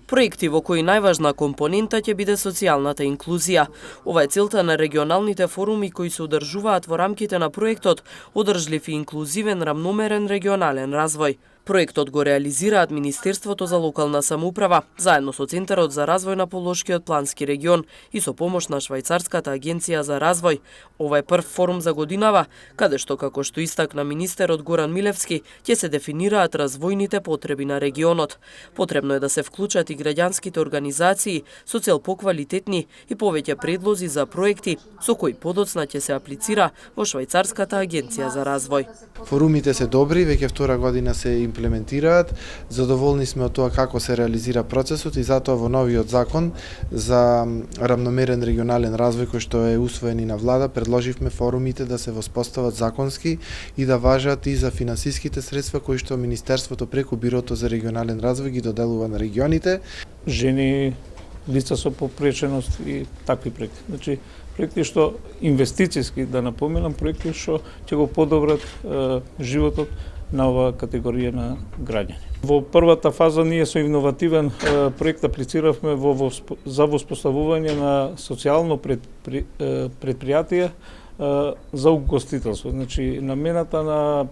Проекти во кои најважна компонента ќе биде социјалната инклузија. Ова е целта на регионалните форуми кои се одржуваат во рамките на проектот Одржлив и инклузивен рамномерен регионален развој. Проектот го реализираат Министерството за локална самоуправа, заедно со Центарот за развој на Полошкиот плански регион и со помош на Швајцарската агенција за развој. Ова е прв форум за годинава, каде што, како што истакна министерот Горан Милевски, ќе се дефинираат развојните потреби на регионот. Потребно е да се вклучат и граѓанските организации со цел поквалитетни и повеќе предлози за проекти со кои подоцна ќе се аплицира во Швајцарската агенција за развој. Форумите се добри, веќе втора година се имплементираат. Задоволни сме од тоа како се реализира процесот и затоа во новиот закон за рамномерен регионален развој кој што е усвоен и на влада, предложивме форумите да се воспостават законски и да важат и за финансиските средства кои што Министерството преку Бирото за регионален развој ги доделува на регионите. Жени, лица со попреченост и такви проекти. Значи, проекти што инвестициски, да напоменам, проекти што ќе го подобрат животот на оваа категорија на граѓани. Во првата фаза ние со инновативен проект аплициравме за воспоставување на социјално предпријатие за угостителство. Значи, намената на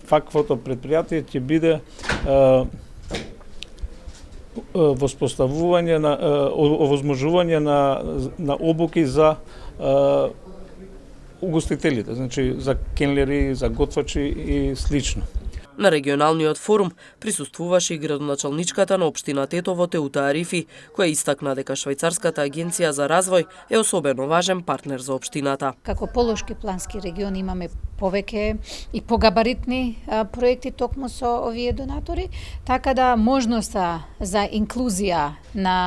ваквото предпријатие ќе биде воспоставување на овозможување на обуки за угостителите, значи за кенлери, за готвачи и слично. На регионалниот форум присуствуваше и градоначалничката на општина Тетово Теута Арифи, која истакна дека Швајцарската агенција за развој е особено важен партнер за општината. Како Полошки плански регион имаме повеќе и погабаритни проекти токму со овие донатори, така да можноста за инклузија на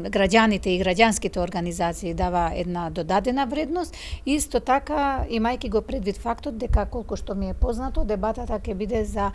граѓаните и граѓанските организации дава една додадена вредност. Исто така, имајќи го предвид фактот дека колку што ми е познато, дебатата ќе биде за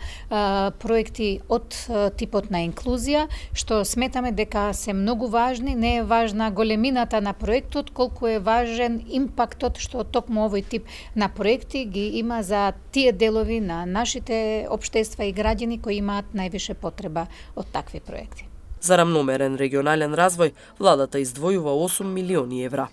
проекти од типот на инклузија, што сметаме дека се многу важни. Не е важна големината на проектот, колку е важен импактот што токму овој тип на проекти ги има за тие делови на нашите општества и граѓани кои имаат највише потреба од такви проекти. За рамномерен регионален развој, владата издвојува 8 милиони евра.